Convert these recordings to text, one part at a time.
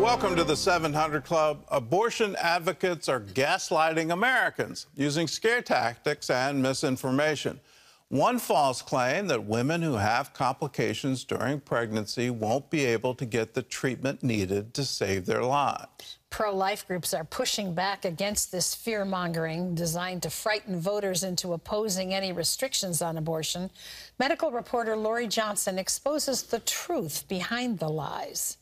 Welcome to the 700 Club. Abortion advocates are gaslighting Americans using scare tactics and misinformation. One false claim that women who have complications during pregnancy won't be able to get the treatment needed to save their lives. Pro-life groups are pushing back against this fear-mongering designed to frighten voters into opposing any restrictions on abortion. Medical reporter Lori Johnson exposes the truth behind the lies.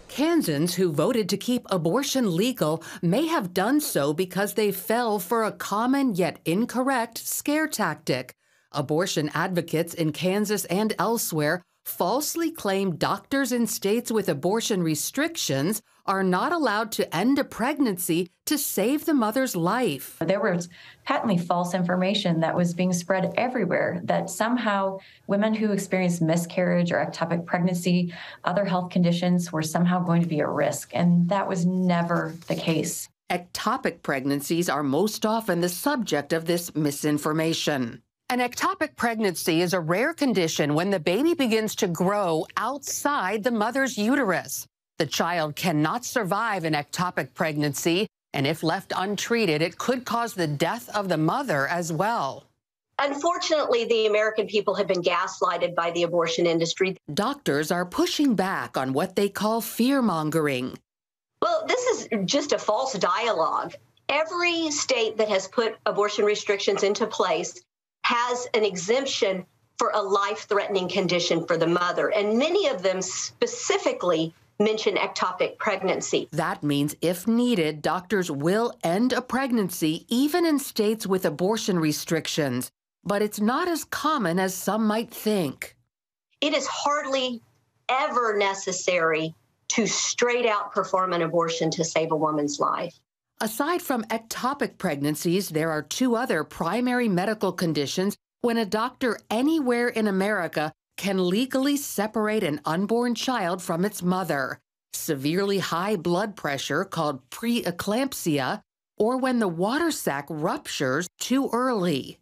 Kansans who voted to keep abortion legal may have done so because they fell for a common yet incorrect scare tactic. Abortion advocates in Kansas and elsewhere falsely claim doctors in states with abortion restrictions are not allowed to end a pregnancy to save the mother's life. There was patently false information that was being spread everywhere that somehow women who experienced miscarriage or ectopic pregnancy, other health conditions were somehow going to be at risk, and that was never the case. Ectopic pregnancies are most often the subject of this misinformation. An ectopic pregnancy is a rare condition when the baby begins to grow outside the mother's uterus. The child cannot survive an ectopic pregnancy, and if left untreated, it could cause the death of the mother as well. Unfortunately, the American people have been gaslighted by the abortion industry. Doctors are pushing back on what they call fear-mongering. Well, this is just a false dialogue. Every state that has put abortion restrictions into place has an exemption for a life-threatening condition for the mother, and many of them specifically mention ectopic pregnancy. That means if needed, doctors will end a pregnancy even in states with abortion restrictions. But it's not as common as some might think. It is hardly ever necessary to straight out perform an abortion to save a woman's life. Aside from ectopic pregnancies, there are two other primary medical conditions when a doctor anywhere in America can legally separate an unborn child from its mother: severely high blood pressure called preeclampsia, or when the water sac ruptures too early.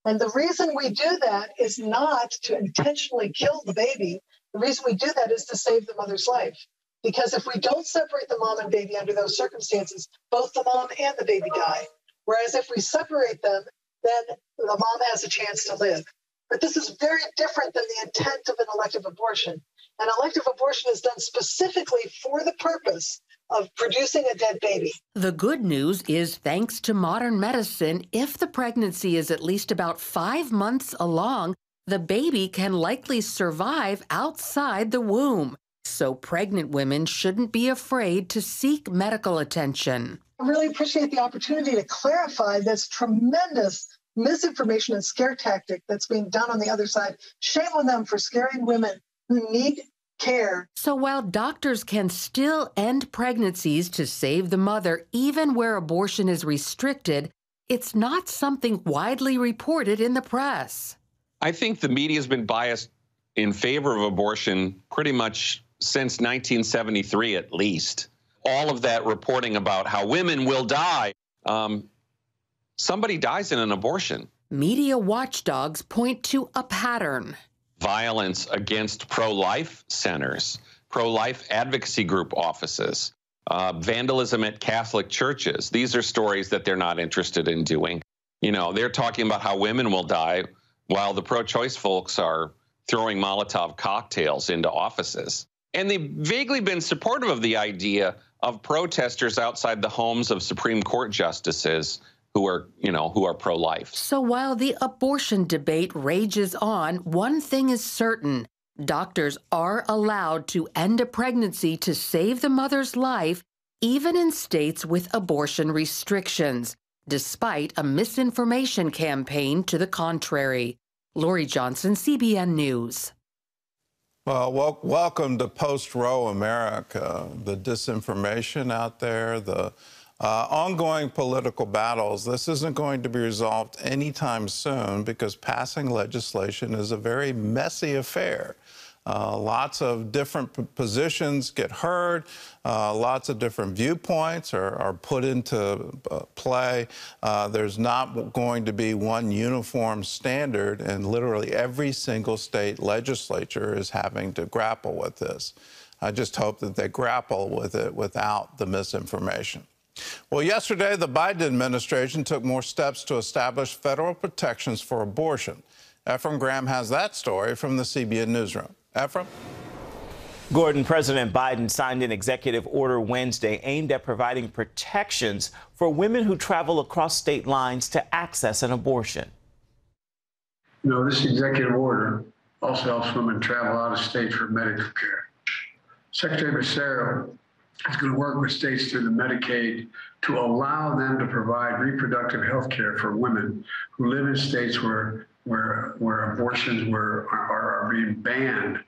And the reason we do that is not to intentionally kill the baby. The reason we do that is to save the mother's life. Because if we don't separate the mom and baby under those circumstances, both the mom and the baby die. Whereas if we separate them, then the mom has a chance to live. But this is very different than the intent of an elective abortion. An elective abortion is done specifically for the purpose of producing a dead baby. The good news is, thanks to modern medicine, if the pregnancy is at least about 5 months along, the baby can likely survive outside the womb. So pregnant women shouldn't be afraid to seek medical attention. I really appreciate the opportunity to clarify this tremendous misinformation and scare tactic that's being done on the other side. Shame on them for scaring women who need care. So while doctors can still end pregnancies to save the mother even where abortion is restricted, it's not something widely reported in the press. I think the media has been biased in favor of abortion pretty much since 1973 at least. All of that reporting about how women will die. Somebody dies in an abortion. Media watchdogs point to a pattern. Violence against pro-life centers, pro-life advocacy group offices, vandalism at Catholic churches. These are stories that they're not interested in doing. You know, they're talking about how women will die while the pro-choice folks are throwing Molotov cocktails into offices. And they've vaguely been supportive of the idea of protesters outside the homes of Supreme Court justices who are pro-life. So while the abortion debate rages on, one thing is certain: doctors are allowed to end a pregnancy to save the mother's life, even in states with abortion restrictions, despite a misinformation campaign to the contrary. Lori Johnson, CBN News. Well, welcome to post-Roe America. The disinformation out there, the ongoing political battles. This isn't going to be resolved anytime soon because passing legislation is a very messy affair. Lots of different positions get heard. Lots of different viewpoints are put into play. There's not going to be one uniform standard, and literally every single state legislature is having to grapple with this. I just hope that they grapple with it without the misinformation. Well, yesterday, the Biden administration took more steps to establish federal protections for abortion. Ephraim Graham has that story from the CBN Newsroom. Ephraim? Gordon, President Biden signed an executive order Wednesday aimed at providing protections for women who travel across state lines to access an abortion. This executive order also helps women travel out of state for medical care. Secretary Becerra is going to work with states through the Medicaid to allow them to provide reproductive health care for women who live in states where abortions are being banned.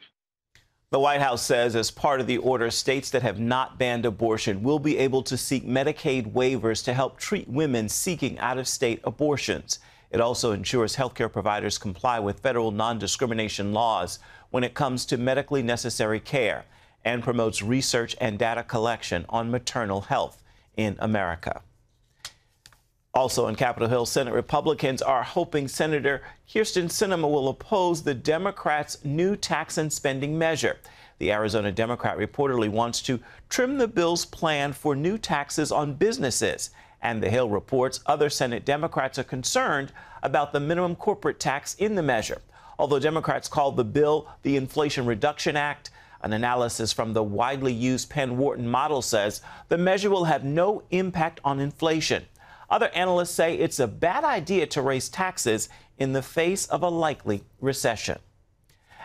The White House says as part of the order, states that have not banned abortion will be able to seek Medicaid waivers to help treat women seeking out-of-state abortions. It also ensures healthcare providers comply with federal non-discrimination laws when it comes to medically necessary care, and promotes research and data collection on maternal health in America. Also on Capitol Hill, Senate Republicans are hoping Senator Kyrsten Sinema will oppose the Democrats' new tax and spending measure. The Arizona Democrat reportedly wants to trim the bill's plan for new taxes on businesses. And the Hill reports other Senate Democrats are concerned about the minimum corporate tax in the measure. Although Democrats called the bill the Inflation Reduction Act, an analysis from the widely used Penn-Wharton model says the measure will have no impact on inflation. Other analysts say it's a bad idea to raise taxes in the face of a likely recession.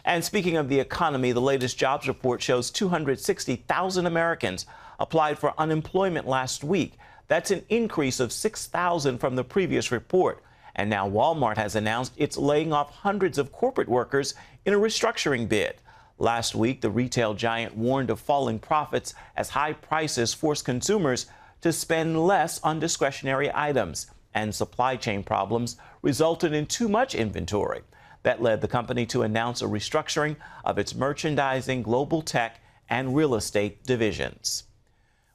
And speaking of the economy, the latest jobs report shows 260,000 Americans applied for unemployment last week. That's an increase of 6,000 from the previous report. And now Walmart has announced it's laying off hundreds of corporate workers in a restructuring bid. Last week, the retail giant warned of falling profits as high prices force consumers to spend less on discretionary items, and supply chain problems resulted in too much inventory. That led the company to announce a restructuring of its merchandising, global tech, and real estate divisions.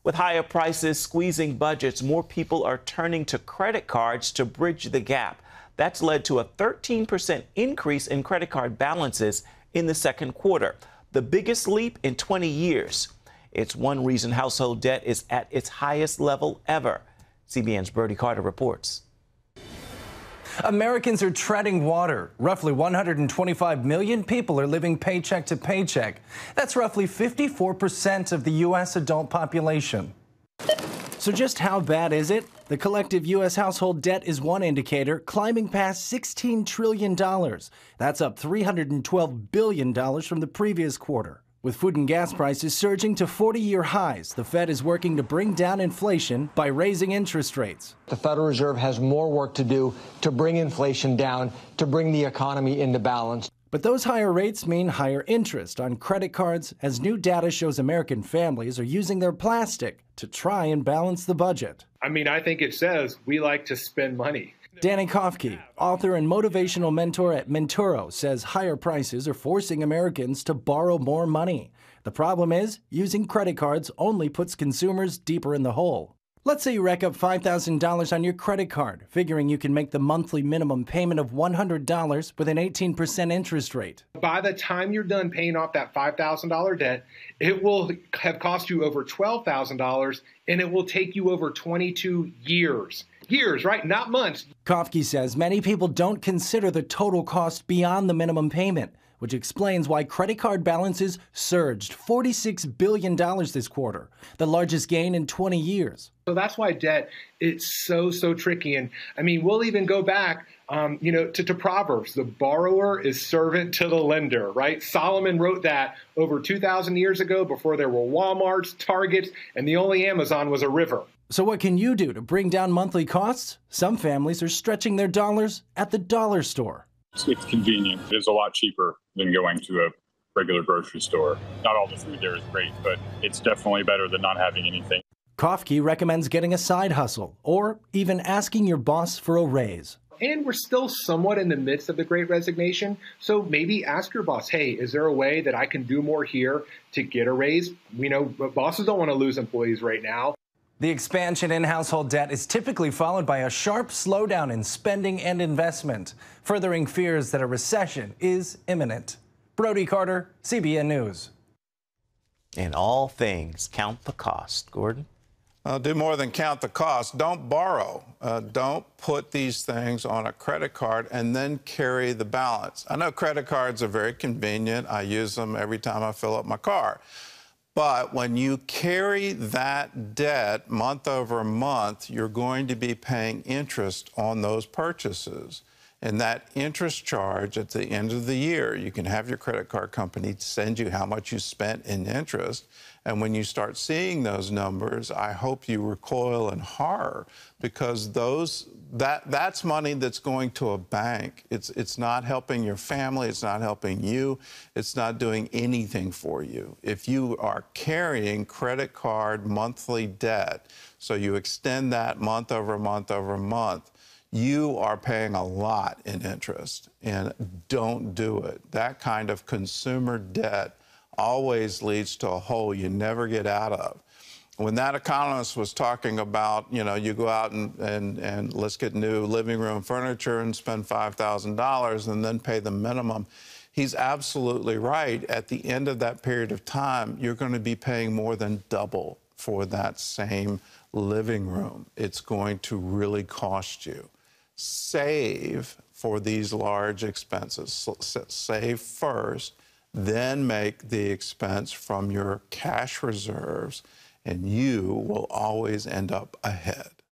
With higher prices squeezing budgets, more people are turning to credit cards to bridge the gap. That's led to a 13% increase in credit card balances in the second quarter, the biggest leap in 20 years. It's one reason household debt is at its highest level ever. CBN's Bertie Carter reports. Americans are treading water. Roughly 125 million people are living paycheck to paycheck. That's roughly 54% of the U.S. adult population. So just how bad is it? The collective U.S. household debt is one indicator, climbing past $16 trillion. That's up $312 billion from the previous quarter. With food and gas prices surging to 40-year highs, the Fed is working to bring down inflation by raising interest rates. The Federal Reserve has more work to do to bring inflation down, to bring the economy into balance. But those higher rates mean higher interest on credit cards, as new data shows American families are using their plastic to try and balance the budget. I think it says we like to spend money. Danny Kofke, author and motivational mentor at Menturo, says higher prices are forcing Americans to borrow more money. The problem is, using credit cards only puts consumers deeper in the hole. Let's say you rack up $5,000 on your credit card, figuring you can make the monthly minimum payment of $100 with an 18% interest rate. By the time you're done paying off that $5,000 debt, it will have cost you over $12,000, and it will take you over 22 years. Years, right? Not months. Kofke says many people don't consider the total cost beyond the minimum payment, which explains why credit card balances surged $46 billion this quarter, the largest gain in 20 years. So that's why debt, it's so tricky. And we'll even go back, to Proverbs. The borrower is servant to the lender, right? Solomon wrote that over 2,000 years ago, before there were Walmarts, Targets, and the only Amazon was a river. So what can you do to bring down monthly costs? Some families are stretching their dollars at the dollar store. It's convenient. It is a lot cheaper than going to a regular grocery store. Not all the food there is great, but it's definitely better than not having anything. Kofke recommends getting a side hustle or even asking your boss for a raise. And we're still somewhat in the midst of the Great Resignation. So maybe ask your boss, hey, is there a way that I can do more here to get a raise? We know bosses don't want to lose employees right now. The expansion in household debt is typically followed by a sharp slowdown in spending and investment, furthering fears that a recession is imminent. Brody Carter, CBN News. In all things, count the cost. Gordon? Do more than count the cost. Don't borrow. Don't put these things on a credit card and then carry the balance. I know credit cards are very convenient. I use them every time I fill up my car. But when you carry that debt month over month, you're going to be paying interest on those purchases. And that interest charge at the end of the year, you can have your credit card company send you how much you spent in interest. And when you start seeing those numbers, I hope you recoil in horror, because that's money that's going to a bank. It's not helping your family. It's not helping you. It's not doing anything for you. If you are carrying credit card monthly debt, so you extend that month over month over month, you are paying a lot in interest, and don't do it. That kind of consumer debt always leads to a hole you never get out of. When that economist was talking about, you go out and let's get new living room furniture and spend $5,000 and then pay the minimum, he's absolutely right. At the end of that period of time, you're going to be paying more than double for that same living room. It's going to really cost you. Save for these large expenses. Save first, then make the expense from your cash reserves, and you will always end up ahead.